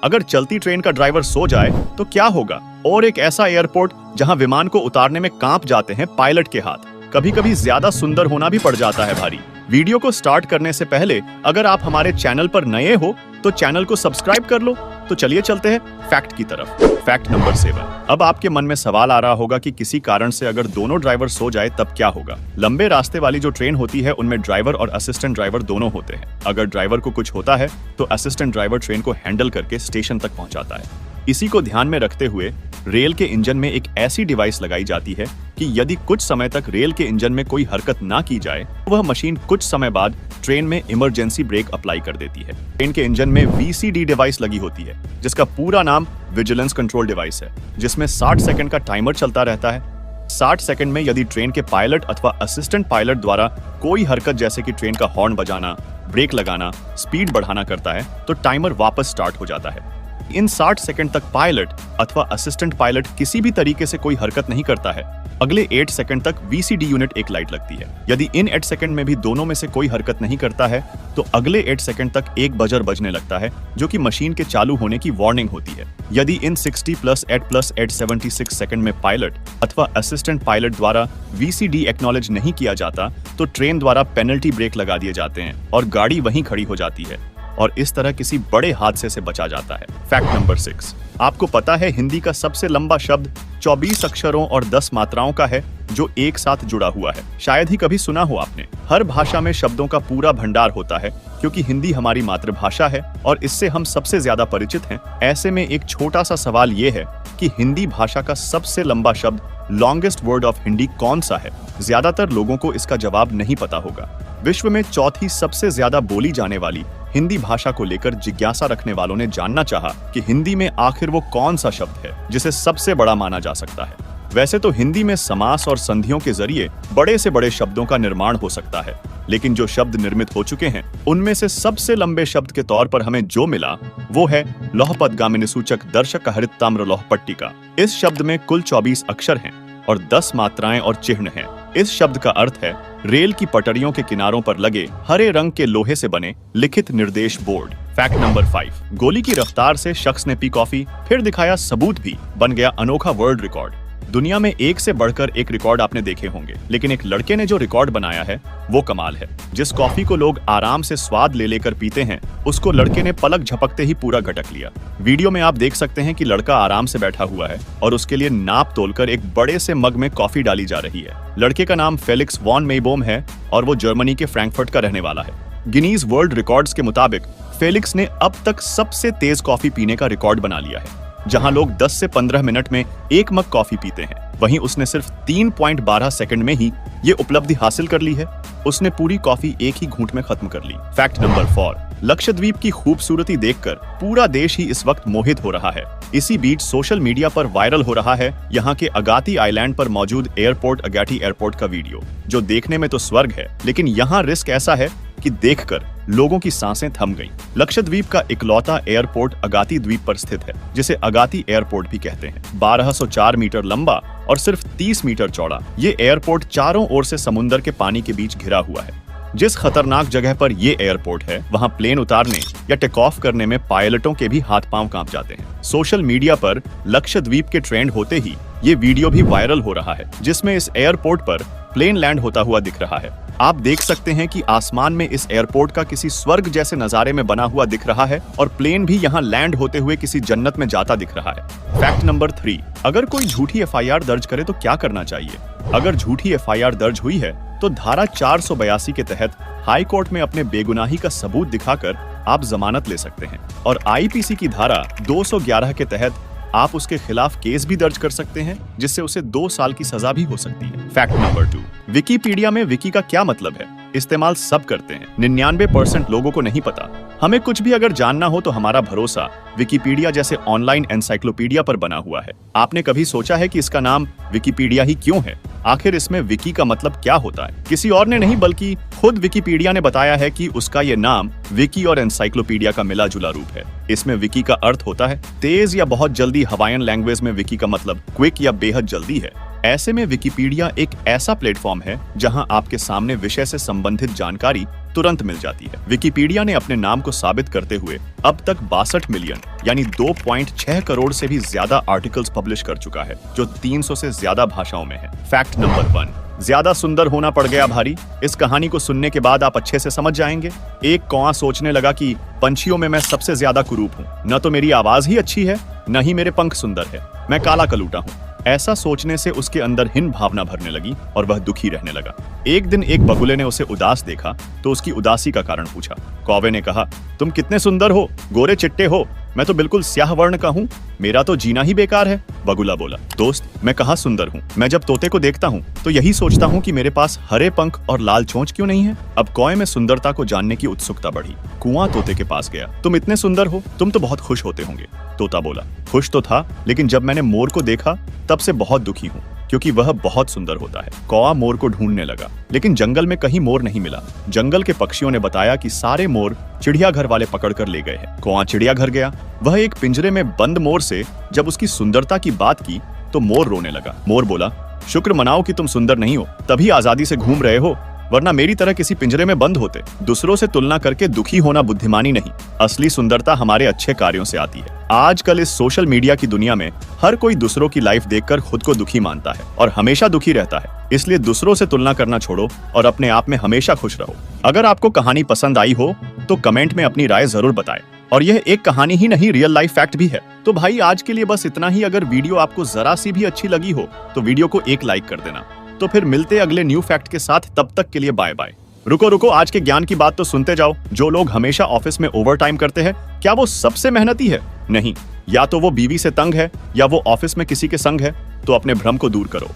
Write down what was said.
अगर चलती ट्रेन का ड्राइवर सो जाए तो क्या होगा? और एक ऐसा एयरपोर्ट जहां विमान को उतारने में कांप जाते हैं पायलट के हाथ। कभी कभी ज्यादा सुंदर होना भी पड़ जाता है भारी। वीडियो को स्टार्ट करने से पहले अगर आप हमारे चैनल पर नए हो तो चैनल को सब्सक्राइब कर लो। तो चलिए चलते हैं फैक्ट की तरफ। Fact number 7। अब आपके मन में सवाल आ रहा होगा कि किसी कारण से अगर दोनों ड्राइवर सो जाए तब क्या होगा? लंबे रास्ते वाली जो ट्रेन होती है उनमें ड्राइवर और असिस्टेंट ड्राइवर दोनों होते हैं। अगर ड्राइवर को कुछ होता है तो असिस्टेंट ड्राइवर ट्रेन को हैंडल करके स्टेशन तक पहुंचाता है। इसी को ध्यान में रखते हुए रेल के इंजन में एक ऐसी डिवाइस लगाई जाती है कि यदि कुछ समय तक रेल के इंजन में कोई हरकत ना की जाए तो वह मशीन कुछ समय बाद ट्रेन में इमरजेंसी ब्रेक अप्लाई कर देती है। ट्रेन के इंजन में VCD डिवाइस लगी होती है जिसका पूरा नाम विजिलेंस कंट्रोल डिवाइस है, जिसमें 60 सेकंड का टाइमर चलता रहता है। 60 सेकंड में यदि ट्रेन के पायलट अथवा असिस्टेंट पायलट द्वारा कोई हरकत जैसे कि ट्रेन का हॉर्न बजाना, ब्रेक लगाना, स्पीड बढ़ाना करता है तो टाइमर वापस स्टार्ट हो जाता है। इन 60 सेकंड तक पायलट अथवा असिस्टेंट पायलट किसी भी तरीके से कोई हरकत नहीं करता है। अगले 8 सेकंड तक VCD यूनिट एक लाइट लगती है। यदि इन 8 सेकंड में भी दोनों में से कोई हरकत नहीं करता है तो अगले 8 सेकंड तक एक बजर बजने लगता है जो कि मशीन के चालू होने की वार्निंग होती है। यदि इन 60 + 8 + 8 76 सेकंड में पायलट अथवा असिस्टेंट पायलट द्वारा VCD एक्नॉलेज नहीं किया जाता तो ट्रेन द्वारा पेनल्टी ब्रेक लगा दिए जाते हैं और गाड़ी वहीं खड़ी हो जाती है और इस तरह किसी बड़े हादसे से बचा जाता है। Fact number 6। आपको पता है हिंदी का सबसे लंबा शब्द 24 अक्षरों और 10 मात्राओं का है जो एक साथ जुड़ा हुआ है। शायद ही कभी सुना हो आपने। हर भाषा में शब्दों का पूरा भंडार होता है क्योंकि हिंदी हमारी मातृभाषा है और इससे हम सबसे ज्यादा परिचित हैं। ऐसे में एक छोटा सा सवाल ये है कि हिंदी भाषा का सबसे लंबा शब्द लॉन्गेस्ट वर्ड ऑफ हिंदी कौन सा है? ज्यादातर लोगों को इसका जवाब नहीं पता होगा। विश्व में चौथी सबसे ज्यादा बोली जाने वाली हिंदी भाषा को लेकर जिज्ञासा रखने वालों ने जानना चाहा कि हिंदी में आखिर वो कौन सा शब्द है जिसे सबसे बड़ा माना जा सकता है। वैसे तो हिंदी में समास और संधियों के जरिए बड़े से बड़े शब्दों का निर्माण हो सकता है, लेकिन जो शब्द निर्मित हो चुके हैं उनमें से सबसे लंबे शब्द के तौर पर हमें जो मिला वो है लौहपदगामिनी सूचक दर्शक हरित ताम्र लौह पट्टिका। इस शब्द में कुल 24 अक्षर हैं और 10 मात्राएं और चिह्न हैं। इस शब्द का अर्थ है रेल की पटरियों के किनारों पर लगे हरे रंग के लोहे से बने लिखित निर्देश बोर्ड। Fact number 5। गोली की रफ्तार से शख्स ने पी कॉफी, फिर दिखाया सबूत भी, बन गया अनोखा वर्ल्ड रिकॉर्ड। दुनिया में एक से बढ़कर एक रिकॉर्ड आपने देखे होंगे, लेकिन एक लड़के ने जो रिकॉर्ड बनाया है वो कमाल है। जिस कॉफी को लोग आराम से स्वाद ले लेकर पीते हैं उसको लड़के ने पलक झपकते ही पूरा घटक लिया। वीडियो में आप देख सकते हैं कि लड़का आराम से बैठा हुआ है और उसके लिए नाप तोलकर एक बड़े से मग में कॉफी डाली जा रही है। लड़के का नाम फेलिक्स वॉन मेयबोम है और वो जर्मनी के फ्रैंकफर्ट का रहने वाला है। गिनीज वर्ल्ड रिकॉर्ड्स के मुताबिक फेलिक्स ने अब तक सबसे तेज कॉफी पीने का रिकॉर्ड बना लिया है, जहां लोग 10 से 15 मिनट में एक मग कॉफी पीते हैं, वहीं उसने सिर्फ 3.12 सेकंड में ही ये उपलब्धि हासिल कर ली है। उसने पूरी कॉफी एक ही घूंट में खत्म कर ली। Fact number 4। लक्षद्वीप की खूबसूरती देखकर पूरा देश ही इस वक्त मोहित हो रहा है। इसी बीच सोशल मीडिया पर वायरल हो रहा है यहाँ के अगाती आइलैंड पर मौजूद एयरपोर्ट अगाटी एयरपोर्ट का वीडियो, जो देखने में तो स्वर्ग है, लेकिन यहाँ रिस्क ऐसा है कि देखकर लोगों की सांसें थम गईं। लक्षद्वीप का इकलौता एयरपोर्ट अगाती द्वीप पर स्थित है, जिसे अगाती एयरपोर्ट भी कहते हैं। 1204 मीटर लंबा और सिर्फ 30 मीटर चौड़ा ये एयरपोर्ट चारों ओर से समुद्र के पानी के बीच घिरा हुआ है। जिस खतरनाक जगह पर ये एयरपोर्ट है वहाँ प्लेन उतारने या टेक ऑफ करने में पायलटों के भी हाथ पांव कांप जाते हैं। सोशल मीडिया पर लक्षद्वीप के ट्रेंड होते ही ये वीडियो भी वायरल हो रहा है, जिसमें इस एयरपोर्ट पर प्लेन लैंड होता हुआ दिख रहा है। आप देख सकते हैं कि आसमान में इस एयरपोर्ट का किसी स्वर्ग जैसे नजारे में बना हुआ दिख रहा है और प्लेन भी यहाँ लैंड होते हुए किसी जन्नत में जाता दिख रहा है। Fact number 3। अगर कोई झूठी FIR दर्ज करे तो क्या करना चाहिए? अगर झूठी FIR दर्ज हुई है तो धारा 482 के तहत हाई कोर्ट में अपने बेगुनाही का सबूत दिखाकर आप जमानत ले सकते हैं और IPC की धारा 211 के तहत आप उसके खिलाफ केस भी दर्ज कर सकते हैं, जिससे उसे 2 साल की सजा भी हो सकती है। Fact number 2। विकिपीडिया में विकी का क्या मतलब है? इस्तेमाल सब करते हैं, 99% लोगों को नहीं पता। हमें कुछ भी अगर जानना हो तो हमारा भरोसा विकिपीडिया जैसे ऑनलाइन एनसाइक्लोपीडिया पर बना हुआ है। आपने कभी सोचा है कि इसका नाम विकिपीडिया ही क्यों है? आखिर इसमें विकी का मतलब क्या होता है? किसी और ने नहीं बल्कि खुद विकिपीडिया ने बताया है कि उसका ये नाम विकी और एनसाइक्लोपीडिया का मिला जुला रूप है। इसमें विकी का अर्थ होता है तेज या बहुत जल्दी। हवाईयन लैंग्वेज में विकी का मतलब क्विक या बेहद जल्दी है। ऐसे में विकिपीडिया एक ऐसा प्लेटफॉर्म है जहां आपके सामने विषय से संबंधित जानकारी तुरंत मिल जाती है। विकिपीडिया ने अपने नाम को साबित करते हुए अब तक 62 मिलियन यानी 2.6 करोड़ से भी ज्यादा आर्टिकल्स पब्लिश कर चुका है, जो 300 से ज्यादा भाषाओं में है। फैक्ट नंबर 1, ज्यादा सुंदर होना पड़ गया भारी। इस कहानी को सुनने के बाद आप अच्छे से समझ जाएंगे। एक कौवा सोचने लगा कि पंछियों में मैं सबसे ज्यादा कुरूप हूँ, न तो मेरी आवाज ही अच्छी है, न ही मेरे पंख सुंदर है, मैं काला कलूटा हूँ। ऐसा सोचने से उसके अंदर हीन भावना भरने लगी और वह दुखी रहने लगा। एक दिन एक बगुले ने उसे उदास देखा तो उसकी उदासी का कारण पूछा। कौवे ने कहा, तुम कितने सुंदर हो, गोरे चिट्टे हो, मैं तो बिल्कुल स्याह वर्ण का हूँ, मेरा तो जीना ही बेकार है। बगुला बोला, दोस्त मैं कहाँ सुंदर हूँ, मैं जब तोते को देखता हूँ तो यही सोचता हूँ कि मेरे पास हरे पंख और लाल चोंच क्यों नहीं है। अब कौवे में सुंदरता को जानने की उत्सुकता बढ़ी। कुआं तोते के पास गया। तुम इतने सुंदर हो, तुम तो बहुत खुश होते होंगे। तोता बोला, खुश तो था, लेकिन जब मैंने मोर को देखा तब से बहुत दुखी हूँ, क्योंकि वह बहुत सुंदर होता है। कौवा मोर को ढूंढने लगा, लेकिन जंगल में कहीं मोर नहीं मिला। जंगल के पक्षियों ने बताया कि सारे मोर चिड़ियाघर वाले पकड़ कर ले गए हैं। कौवा चिड़ियाघर गया। वह एक पिंजरे में बंद मोर से जब उसकी सुंदरता की बात की तो मोर रोने लगा। मोर बोला, शुक्र मनाओ कि तुम सुंदर नहीं हो, तभी आजादी से घूम रहे हो, वरना मेरी तरह किसी पिंजरे में बंद होते। दूसरों से तुलना करके दुखी होना बुद्धिमानी नहीं, असली सुंदरता हमारे अच्छे कार्यों से आती है। आजकल इस सोशल मीडिया की दुनिया में हर कोई दूसरों की लाइफ देखकर खुद को दुखी मानता है और हमेशा दुखी रहता है। इसलिए दूसरों से तुलना करना छोड़ो और अपने आप में हमेशा खुश रहो। अगर आपको कहानी पसंद आई हो तो कमेंट में अपनी राय जरूर बताएं। और यह एक कहानी ही नहीं, रियल लाइफ फैक्ट भी है। तो भाई आज के लिए बस इतना ही। अगर वीडियो आपको जरा सी भी अच्छी लगी हो तो वीडियो को एक लाइक कर देना। तो फिर मिलते अगले न्यू फैक्ट के साथ, तब तक के लिए बाय बाय। रुको, आज के ज्ञान की बात तो सुनते जाओ। जो लोग हमेशा ऑफिस में ओवर टाइम करते हैं, क्या वो सबसे मेहनती है? नहीं, या तो वो बीवी से तंग है या वो ऑफिस में किसी के संग है। तो अपने भ्रम को दूर करो।